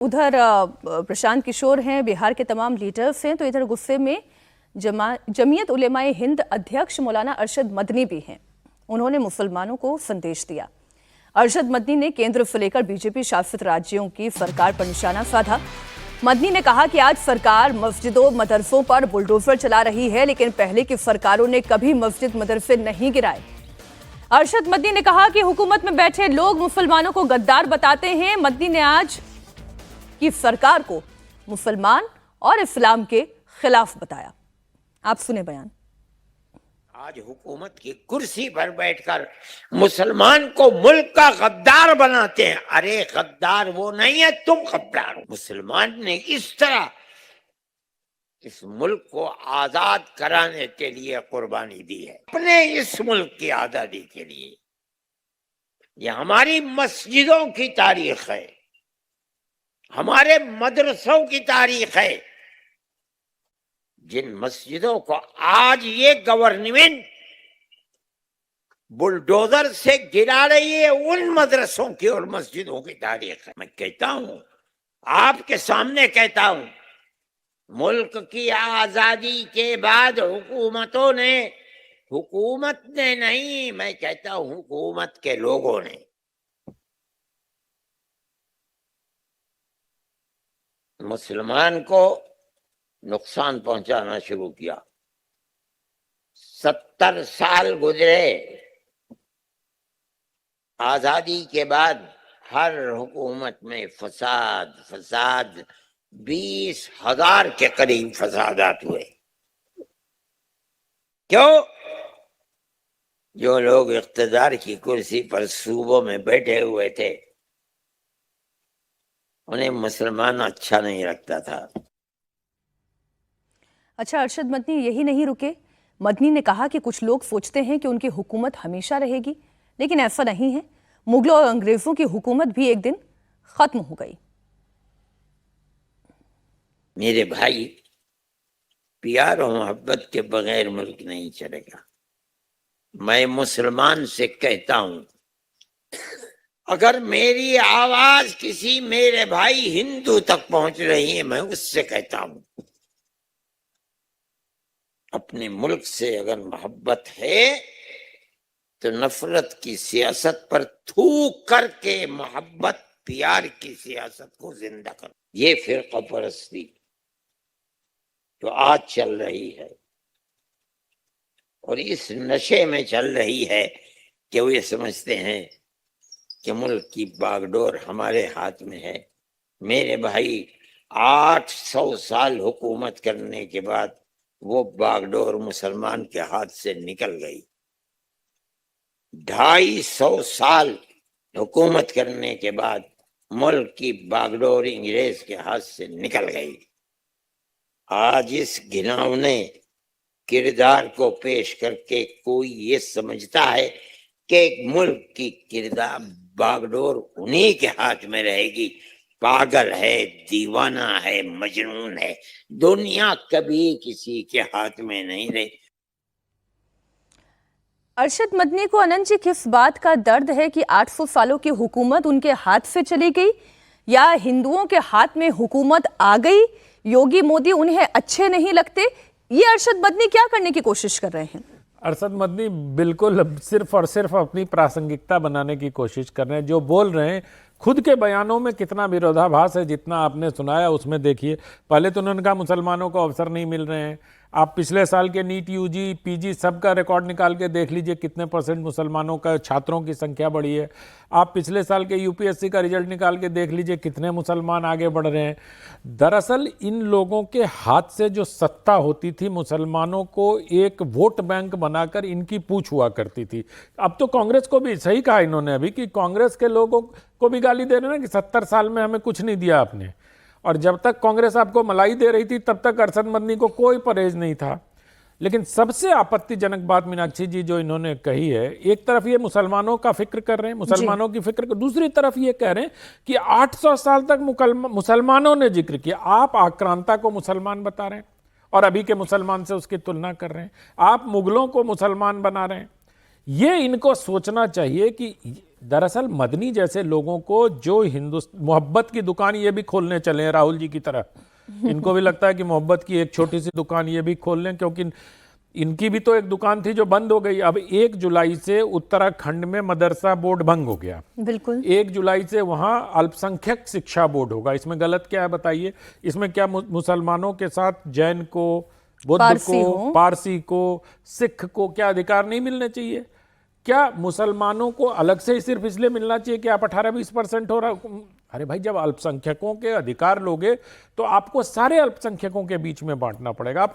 उधर प्रशांत किशोर हैं, बिहार के तमाम लीडर्स हैं, तो इधर गुस्से में जमीयत उलेमाए हिंद अध्यक्ष मौलाना अरशद मदनी भी हैं। उन्होंने मुसलमानों को संदेश दिया। अरशद मदनी ने केंद्र से लेकर बीजेपी शासित राज्यों की सरकार पर निशाना साधा। मदनी ने कहा कि आज सरकार मस्जिदों मदरसों पर बुलडोजर चला रही है, लेकिन पहले की सरकारों ने कभी मस्जिद मदरसे नहीं गिराए। अरशद मदनी ने कहा कि हुकूमत में बैठे लोग मुसलमानों को गद्दार बताते हैं। मदनी ने आज की सरकार को मुसलमान और इस्लाम के खिलाफ बताया। आप सुने बयान। आज हुकूमत की कुर्सी पर बैठकर मुसलमान को मुल्क का गद्दार बनाते हैं। अरे गद्दार वो नहीं है, तुम गद्दार हो। मुसलमान ने इस तरह इस मुल्क को आजाद कराने के लिए कुर्बानी दी है, अपने इस मुल्क की आजादी के लिए। ये हमारी मस्जिदों की तारीख है, हमारे मदरसों की तारीख है। जिन मस्जिदों को आज ये गवर्नमेंट बुलडोजर से गिरा रही है, उन मदरसों की और मस्जिदों की तारीख है। मैं कहता हूं, आपके सामने कहता हूं, मुल्क की आजादी के बाद हुकूमत ने नहीं, मैं कहता हूं हुकूमत के लोगों ने मुसलमान को नुकसान पहुंचाना शुरू किया। 70 साल गुजरे, आजादी के बाद हर हुकूमत में फसाद 20,000 के करीब फसादात हुए। क्यों? जो लोग इख्तिदार की कुर्सी पर सूबों में बैठे हुए थे, उन्हें मुसलमान अच्छा नहीं लगता था। अच्छा, अरशद मदनी यही नहीं रुके। मदनी ने कहा कि कुछ लोग सोचते हैं कि उनकी हुकूमत हमेशा रहेगी, लेकिन ऐसा नहीं है। मुगलों और अंग्रेजों की हुकूमत भी एक दिन खत्म हो गई। मेरे भाई, प्यार और मोहब्बत के बगैर मुल्क नहीं चलेगा। मैं मुसलमान से कहता हूं, अगर मेरी आवाज किसी मेरे भाई हिंदू तक पहुंच रही है, मैं उससे कहता हूं, अपने मुल्क से अगर मोहब्बत है तो नफरत की सियासत पर थूक करके मोहब्बत प्यार की सियासत को जिंदा कर। ये फिरका परस्ती जो आज चल रही है और इस नशे में चल रही है कि वो ये समझते हैं कि मुल्क की बागडोर हमारे हाथ में है। मेरे भाई, 800 साल हुकूमत करने के बाद वो बागडोर मुसलमान के हाथ से निकल गई। 250 साल हुकूमत करने के बाद मुल्क की बागडोर अंग्रेज के हाथ से निकल गई। आज इस घिनौने किरदार को पेश करके कोई ये समझता है कि मुल्क की किरदार बागडोर उन्हीं के हाथ में रहेगी। पागल है, दीवाना है, मजनून है। दुनिया कभी किसी के हाथ में नहीं रही। अरशद मदनी को अनंत जी किस बात का दर्द है कि 800 सालों की हुकूमत उनके हाथ से चली गई, या हिंदुओं के हाथ में हुकूमत आ गई? योगी मोदी उन्हें अच्छे नहीं लगते? ये अरशद मदनी क्या करने की कोशिश कर रहे हैं? अरशद मदनी बिल्कुल सिर्फ और सिर्फ अपनी प्रासंगिकता बनाने की कोशिश कर रहे हैं। जो बोल रहे हैं, खुद के बयानों में कितना विरोधाभास है। जितना आपने सुनाया उसमें देखिए, पहले तो उन्होंने कहा मुसलमानों को अवसर नहीं मिल रहे हैं। आप पिछले साल के नीट, यूजी, पीजी सबका रिकॉर्ड निकाल के देख लीजिए, कितने % मुसलमानों का छात्रों की संख्या बढ़ी है। आप पिछले साल के यूपीएससी का रिजल्ट निकाल के देख लीजिए, कितने मुसलमान आगे बढ़ रहे हैं। दरअसल इन लोगों के हाथ से जो सत्ता होती थी, मुसलमानों को एक वोट बैंक बनाकर इनकी पूछ हुआ करती थी। अब तो कांग्रेस को भी सही कहा इन्होंने अभी कि कांग्रेस के लोगों को भी गाली दे रहे हैं कि 70 साल में हमें कुछ नहीं दिया आपने। और जब तक कांग्रेस आपको मलाई दे रही थी, तब तक अरशद मदनी को कोई परहेज नहीं था। लेकिन सबसे आपत्तिजनक बात मीनाक्षी जी जो इन्होंने कही है, एक तरफ ये मुसलमानों का फिक्र कर रहे हैं, मुसलमानों की फिक्र, दूसरी तरफ ये कह रहे हैं कि 800 साल तक मुसलमानों ने जिक्र किया। आप आक्रांता को मुसलमान बता रहे हैं और अभी के मुसलमान से उसकी तुलना कर रहे हैं। आप मुगलों को मुसलमान बना रहे हैं। ये इनको सोचना चाहिए कि दरअसल मदनी जैसे लोगों को जो मोहब्बत की दुकान ये भी खोलने चले हैं राहुल जी की तरह, इनको भी लगता है कि मोहब्बत की एक छोटी सी दुकान ये भी खोल लें, क्योंकि इनकी भी तो एक दुकान थी जो बंद हो गई। अब 1 जुलाई से उत्तराखंड में मदरसा बोर्ड भंग हो गया, बिल्कुल 1 जुलाई से वहां अल्पसंख्यक शिक्षा बोर्ड होगा। इसमें गलत क्या है बताइए? इसमें क्या मुसलमानों के साथ जैन को, बुद्ध को, पारसी को, सिख को क्या अधिकार नहीं मिलने चाहिए? क्या मुसलमानों को अलग से ही सिर्फ इसलिए मिलना चाहिए कि आप 18-20% हो रहा? अरे भाई, जब अल्पसंख्यकों के अधिकार लोगे तो आपको सारे अल्पसंख्यकों के बीच में बांटना पड़ेगा। आप